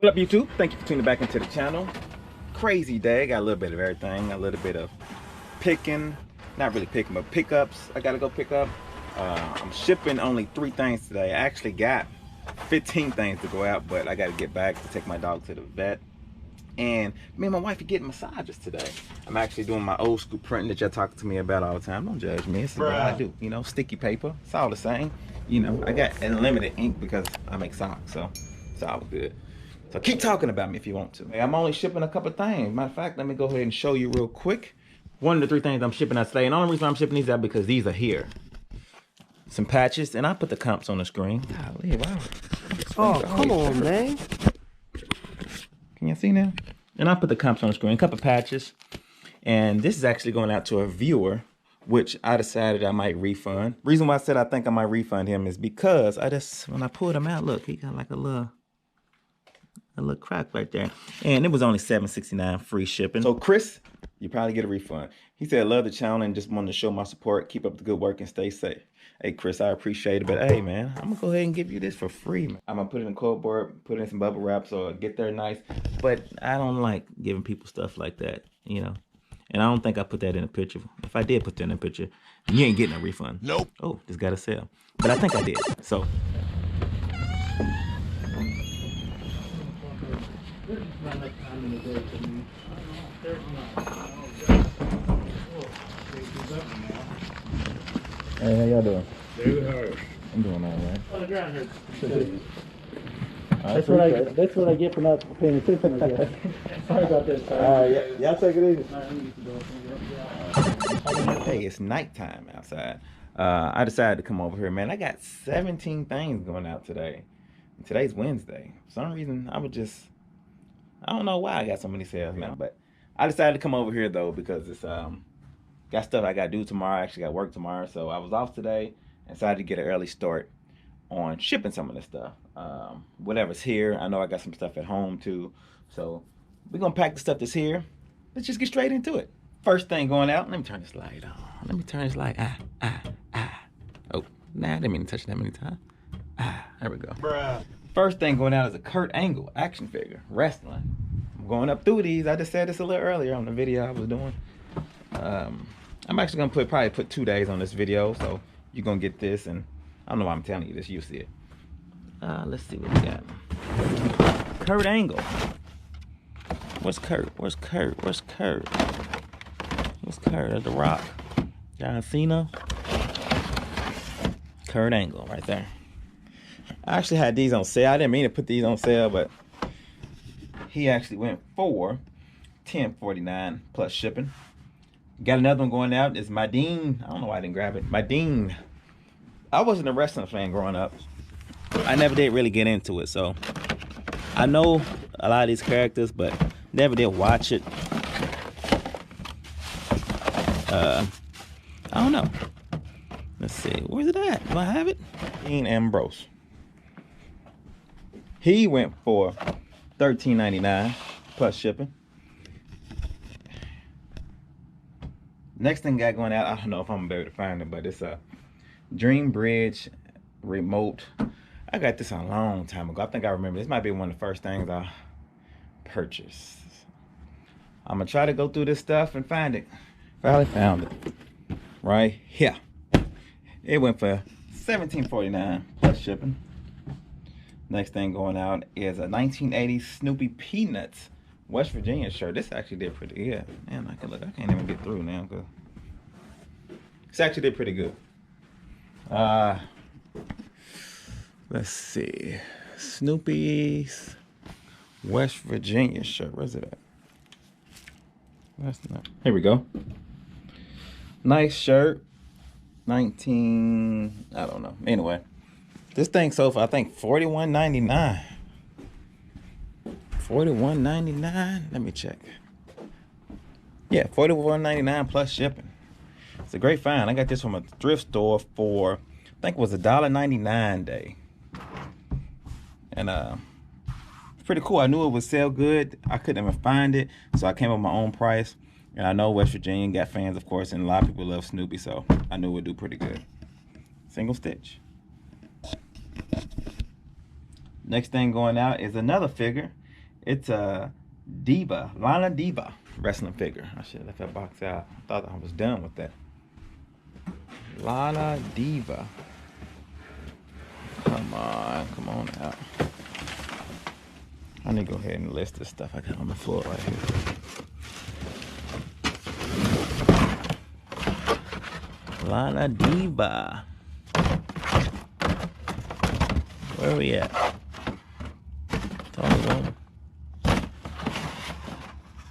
What up, YouTube? Thank you for tuning back into the channel. Crazy day. Got a little bit of everything. A little bit of picking, not really picking, but pickups. I gotta go pick up. I'm shipping only 3 things today. I actually got 15 things to go out, but I gotta get back to take my dog to the vet. And me and my wife are getting massages today. I'm actually doing my old school printing that y'all talk to me about all the time. Don't judge me. It's what I do. You know, sticky paper. It's all the same. You know, I got unlimited ink because I make socks, so it's all good. So keep talking about me if you want to. I'm only shipping a couple things. Matter of fact, let me go ahead and show you real quick. One of the 3 things I'm shipping out today. And the only reason I'm shipping these out because these are here. Some patches, and I put the comps on the screen. Golly, wow. Oh, come on, man. Can you see now? And I put the comps on the screen, a couple patches. And this is actually going out to a viewer, which I decided I might refund. Reason why I said I think I might refund him is because when I pulled him out, look, he got like a little crack right there, and it was only $7.69 free shipping. So Chris, you probably get a refund. He said, love the channel and just wanted to show my support. Keep up the good work and stay safe. Hey Chris, I appreciate it, but hey man, I'm gonna go ahead and give you this for free, man. I'm gonna put it in cardboard, put it in some bubble wrap so it'll get there nice, but I don't like giving people stuff like that, you know. And I don't think I put that in a picture. If I did put that in a picture, you ain't getting a refund. Nope. Oh, just got to sell. But I think I did, so. Hey, how y'all doing? David, how are you? I'm doing all right. On the ground here. That's what I get for not paying attention, I guess. Sorry about this. Y'all take it easy. Hey, it's nighttime outside. I decided to come over here, man. I got 17 things going out today. And today's Wednesday. For some reason, I don't know why I got so many sales now, but I decided to come over here though because it's got stuff I gotta do tomorrow. I actually got work tomorrow, so I was off today and decided to get an early start on shipping some of this stuff. Whatever's here, I know I got some stuff at home too, so we're gonna pack the stuff that's here. Let's just get straight into it. First thing going out, let me turn this light on. Let me turn this light. Oh, nah, I didn't mean to touch that many times. There we go. Bruh. First thing going out is a Kurt Angle action figure, wrestling. I'm going up through these. I just said this a little earlier on the video I was doing. I'm actually gonna probably put 2 days on this video, so you're gonna get this, and I don't know why I'm telling you this, you'll see it. Let's see what we got. Kurt Angle. Where's Kurt? Where's Kurt? Where's Kurt? Where's Kurt? There's The Rock. John Cena. Kurt Angle right there. I actually had these on sale. I didn't mean to put these on sale, but he actually went for $10.49 plus shipping. Got another one going out. It's Madine. I don't know why I didn't grab it. Madine. I wasn't a wrestling fan growing up. I never did really get into it, so I know a lot of these characters, but never did watch it. I don't know. Let's see. Where's it at? Do I have it? Dean Ambrose. He went for $13.99 plus shipping. Next thing got going out, I don't know if I'm gonna be able to find it, but it's a Dream Bridge remote. I got this a long time ago. I think I remember. This might be one of the first things I purchased. I'm gonna try to go through this stuff and find it. Finally found it. Right here. It went for $17.49 plus shipping. Next thing going out is a 1980 Snoopy Peanuts West Virginia shirt. This actually did pretty good. Man, I can't even get through now because this actually did pretty good. Let's see. Snoopy's West Virginia shirt. Where's it at? That's not. Here we go. Nice shirt. I don't know. Anyway, this thing sold for I think $41.99. $41.99. Let me check. Yeah, $41.99 plus shipping. It's a great find. I got this from a thrift store for I think it was $1.99 day. And it's pretty cool. I knew it would sell good. I couldn't even find it, so I came up with my own price. And I know West Virginia got fans, of course, and a lot of people love Snoopy, so I knew it would do pretty good. Single stitch. Next thing going out is another figure. It's a Diva, Lana Diva wrestling figure. I should have left that box out. I thought I was done with that. Lana Diva. Come on out. I need to go ahead and list this stuff I got on the floor right here. Lana Diva. Where are we at?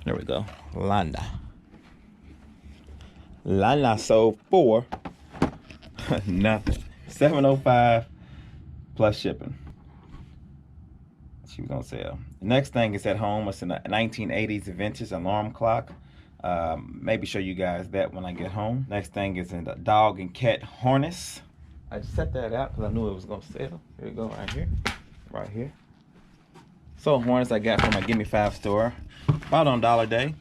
There we go. Lana. Lana sold for nothing. $705 plus shipping. She was gonna sell. The next thing is at home. It's a 1980s vintage alarm clock. Maybe show you guys that when I get home. Next thing is in the dog and cat harness. I just set that out because I knew it was gonna sell. Here we go, right here, right here. So harness I got from my Gimme 5 store. Bought on Dollar Day.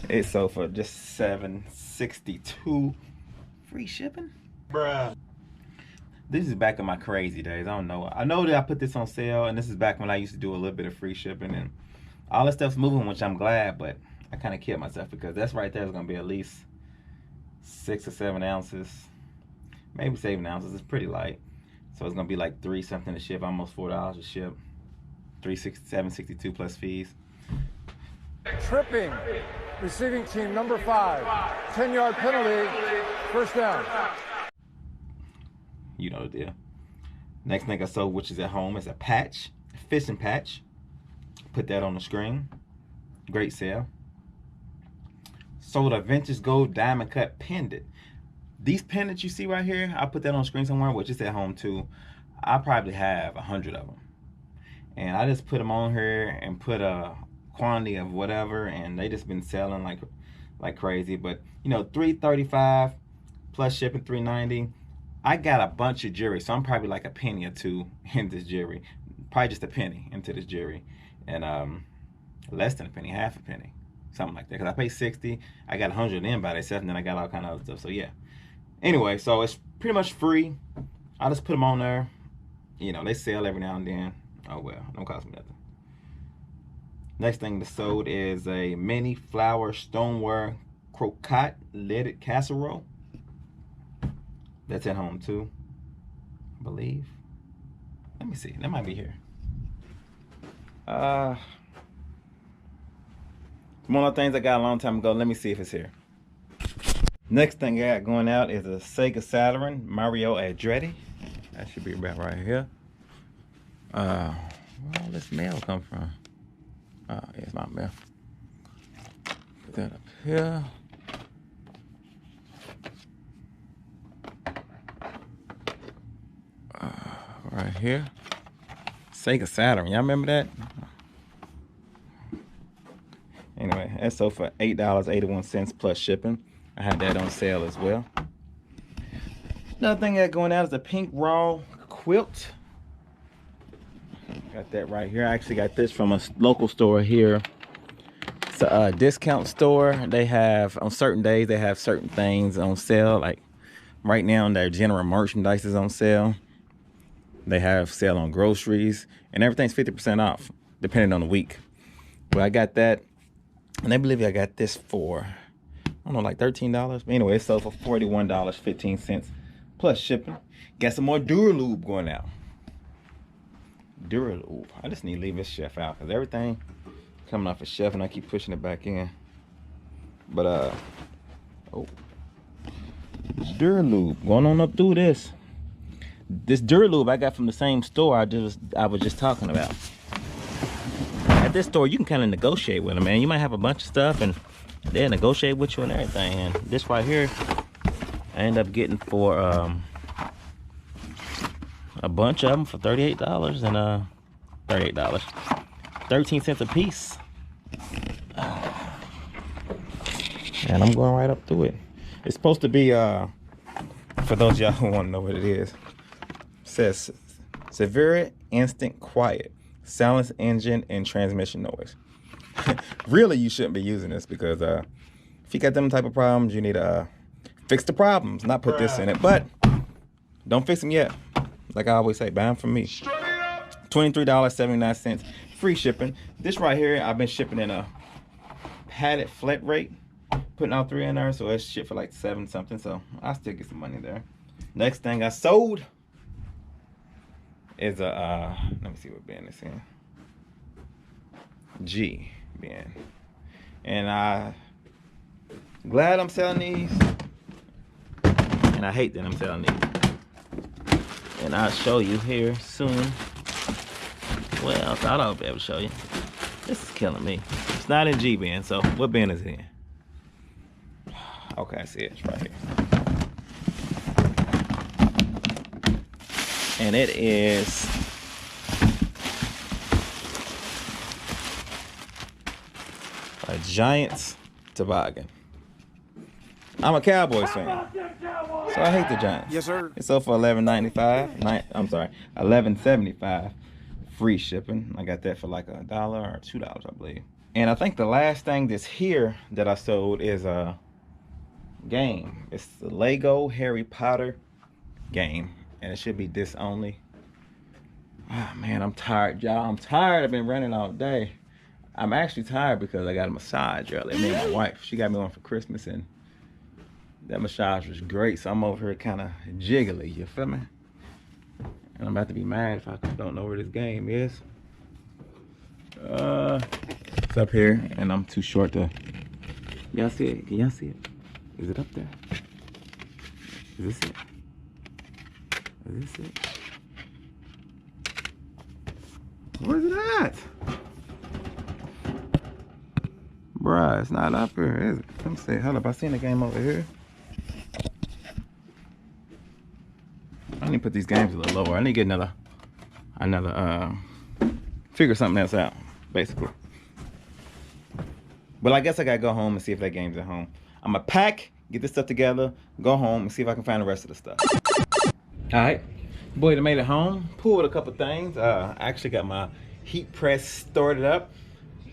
It sold for just $7.62. Free shipping, bruh. This is back in my crazy days. I don't know. I know that I put this on sale, and this is back when I used to do a little bit of free shipping, and all this stuff's moving, which I'm glad, but I kind of killed myself because that's right there is going to be at least 6 or 7 ounces, maybe 7 ounces. It's pretty light, so it's going to be like $3 something to ship, almost $4 to ship. $7.62 plus fees. Tripping, receiving team number 5, 10-yard penalty, first down. You know the deal. Next thing I sold, which is at home, is a patch, a fishing patch. Put that on the screen. Great sale. Sold a vintage gold diamond cut pendant. These pendants you see right here, I'll put that on the screen somewhere, which is at home too. I probably have 100 of them. And I just put them on here and put a quantity of whatever, and they just been selling like crazy. But you know, $335 plus shipping, $390. I got a bunch of jewelry, so I'm probably like a penny or two in this jewelry. Probably just a penny into this jewelry, and less than a penny, half a penny, something like that. Cause I paid $60, I got 100 in by itself, and then I got all kind of other stuff. So yeah. Anyway, so it's pretty much free. I just put them on there. You know, they sell every now and then. Oh well, don't cost me nothing. Next thing that sold is a mini flower stoneware croquette lidded casserole. That's at home too, I believe. Let me see, that might be here. One of the things I got a long time ago. Let me see if it's here. Next thing I got going out is a Sega Saturn Mario Andretti. That should be about right here. Where all this mail come from? Oh, yeah, it's my mail. Put that up here. Right here. Sega Saturn. Y'all remember that? Anyway, that sold for $8.81 plus shipping. I had that on sale as well. Another thing I got going out is a pink raw quilt. Got that right here. I actually got this from a local store here. It's a discount store. They have, on certain days, they have certain things on sale. Like right now, their general merchandise is on sale. They have sale on groceries, and everything's 50% off, depending on the week. But I got that, and I believe I got this for, I don't know, like $13. But anyway, it sold for $41.15 plus shipping. Got some more Duralube going out. Duralube. I just need to leave this shelf out because everything coming off a shelf, and I keep pushing it back in. But oh, Duralube going on up through this. This Duralube I got from the same store I was just talking about. At this store, you can kind of negotiate with them, man. You might have a bunch of stuff, and they'll negotiate with you and everything. And this right here, I ended up getting for a bunch of them for $38 and $38, 13 cents a piece. And I'm going right up through it. It's supposed to be for those of y'all who want to know what it is. Says severe instant quiet, silence engine and transmission noise. Really, you shouldn't be using this because if you got them type of problems, you need to fix the problems, not put this in it. But don't fix them yet. Like I always say, buy them from me. $23.79, free shipping. This right here, I've been shipping in a padded flat rate, putting all 3 in there, so it's shit for like 7 something, so I still get some money there. Next thing I sold is a let me see what bin is in. G bin. And I glad I'm selling these, and I hate that I'm selling these. And I'll show you here soon. Well, I thought I would be able to show you. This is killing me. It's not in G bin, so what bin is it in? Okay, I see it. It's right here. And it is a Giants toboggan. I'm a Cowboys fan, so I hate the Giants. Yes, sir. It's sold for $11.95. I'm sorry, $11.75. Free shipping. I got that for like $1 or $2, I believe. And I think the last thing that's here that I sold is a game. It's the Lego Harry Potter game, and it should be this only. Ah, man, I'm tired, y'all. I'm tired. I've been running all day. I'm actually tired because I got a massage earlier. Me and my wife, she got me one for Christmas, and that massage was great. So I'm over here kind of jiggly, you feel me? And I'm about to be mad if I don't know where this game is. It's up here, and I'm too short to. Y'all see it? Can y'all see it? Is it up there? Is this it? Is this it? Where's it at? Bruh, it's not up here, is it? Let me see. Hold up, I seen the game over here. I need to put these games a little lower. I need to get another figure something else out, basically. But I guess I gotta go home and see if that game's at home. I'm gonna pack, get this stuff together, go home, and see if I can find the rest of the stuff. All right, boy, I made it home. Pulled a couple things. I actually got my heat press started up.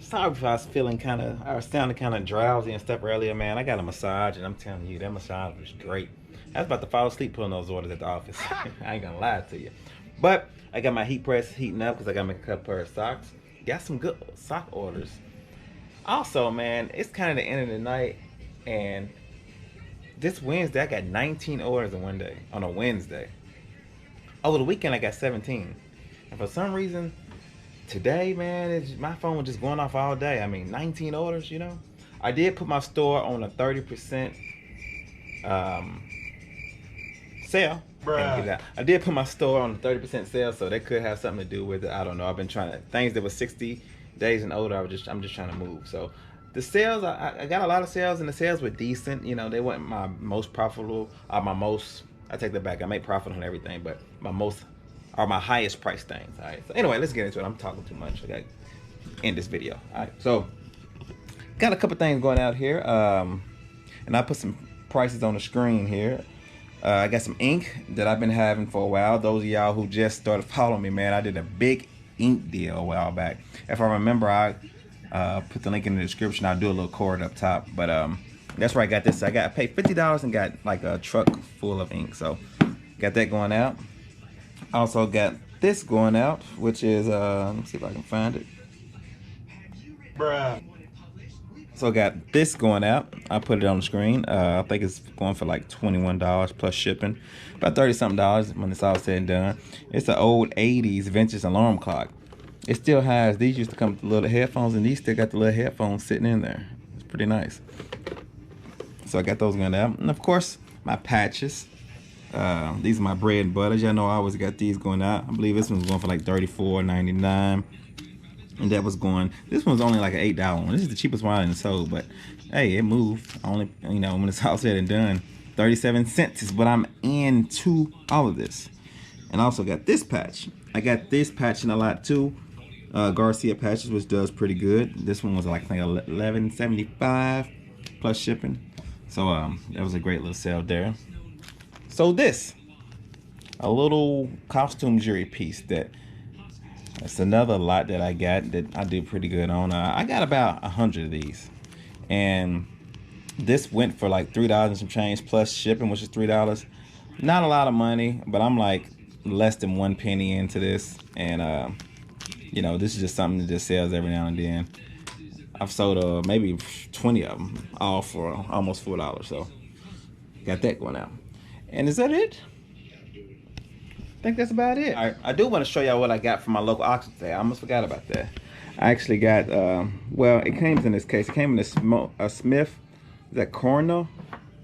Sorry if I was feeling I was sounding kind of drowsy and stuff earlier, man. I got a massage, and I'm telling you, that massage was great. I was about to fall asleep pulling those orders at the office. I ain't gonna lie to you. But I got my heat press heating up because I gotta make a couple pair of socks. Got some good sock orders. Also, man, it's kind of the end of the night, and this Wednesday I got 19 orders in one day, on a Wednesday. Over the weekend I got 17. And for some reason, today, man, my phone was just going off all day. I mean, 19 orders, you know? I did put my store on a 30% sale. Bruh. I did put my store on a 30% sale, so that could have something to do with it. I don't know. I've been trying to, things that were 60 days and older, I'm just trying to move. So the sales, I got a lot of sales, and the sales were decent. You know, they weren't my most profitable, or I take that back. I make profit on everything, but my highest price things. All right. So anyway, let's get into it. I'm talking too much. I got to end this video. All right. So got a couple things going out here, and I put some prices on the screen here. I got some ink that I've been having for a while. Those of y'all who just started following me, man, I did a big ink deal a while back. If I remember, I put the link in the description. I'll do a little cord up top, but that's where I got this. I paid $50 and got like a truck full of ink. So got that going out. Also got this going out, which is let me see if I can find it. Bruh. So I got this going out. I put it on the screen. I think it's going for like $21 plus shipping. About 30 something dollars when it's all said and done. It's an old 80s vintage alarm clock. It still has, these used to come with the little headphones, and these still got the little headphones sitting in there. It's pretty nice. So I got those going out. And of course, my patches. These are my bread and butters. Y'all know I always got these going out. I believe this one's going for like $34.99. And that was going, this one's only like an $8 one. This is the cheapest one I sold, but hey, it moved. Only, you know, when it's all said and done, 37 cents is what I'm into all of this. And I also got this patch. I got this patch in a lot too. Garcia patches, which does pretty good. This one was like I think $11.75 plus shipping. So that was a great little sale there. So this, a little costume jewelry piece that's another lot that I got that I did pretty good on. I got about 100 of these, and this went for like $3 and some change plus shipping, which is $3. Not a lot of money, but I'm like less than 1 penny into this, and you know, this is just something that just sells every now and then. I've sold maybe 20 of them, all for almost $4. So got that going out. And is that it? I think that's about it. I do want to show y'all what I got from my local auction today. I almost forgot about that. I actually got, well, it came in this case. It came in a Smith, is that Corona?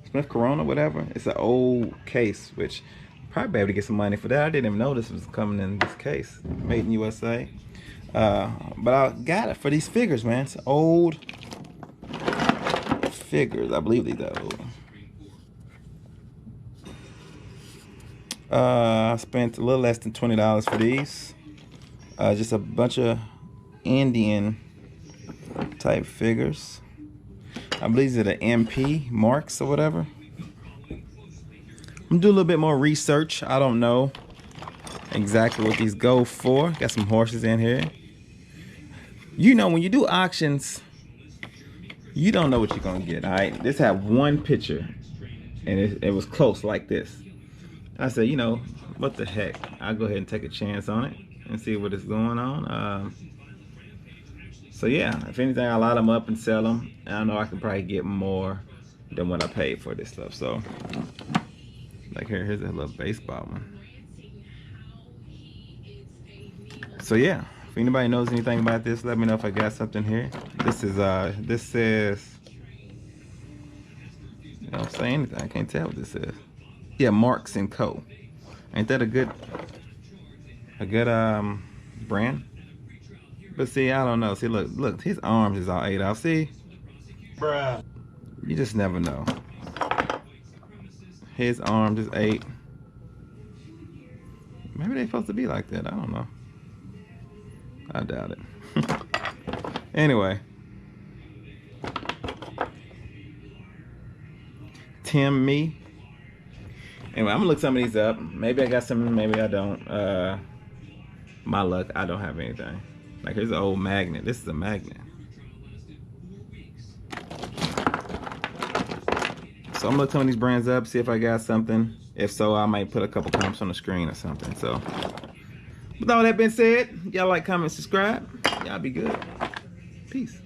Smith Corona, whatever. It's an old case, which probably be able to get some money for that. I didn't even know this was coming in this case. Made in USA. But I got it for these figures, man. It's old figures. I believe these are old. I spent a little less than $20 for these. Just a bunch of Indian type figures. I believe these are the MP marks or whatever. I'm gonna do a little bit more research. I don't know exactly what these go for. Got some horses in here. You know, when you do auctions, you don't know what you're gonna get. All right, this had one picture and it was close like this. I said, you know, what the heck, I'll go ahead and take a chance on it and see what is going on. So yeah, if anything, I'll line them up and sell them. I know I can probably get more than what I paid for this stuff. So like here's a little baseball one. So yeah, if anybody knows anything about this, let me know if I got something here. This is this says, it don't say anything. I can't tell what this says. Yeah, Marks and Co. Ain't that a good brand? But see, I don't know. See, look, his arms is all ate out. See, bruh, you just never know. His arms is ate. Maybe they're supposed to be like that. I don't know. I doubt it. Anyway, Tim me. Anyway, I'm gonna look some of these up. Maybe I got some, maybe I don't. My luck, I don't have anything. Like here's an old magnet. This is a magnet. So I'm gonna look some of these brands up, see if I got something. If so, I might put a couple comps on the screen or something. So with all that being said, y'all like, comment, subscribe. Y'all be good. Peace.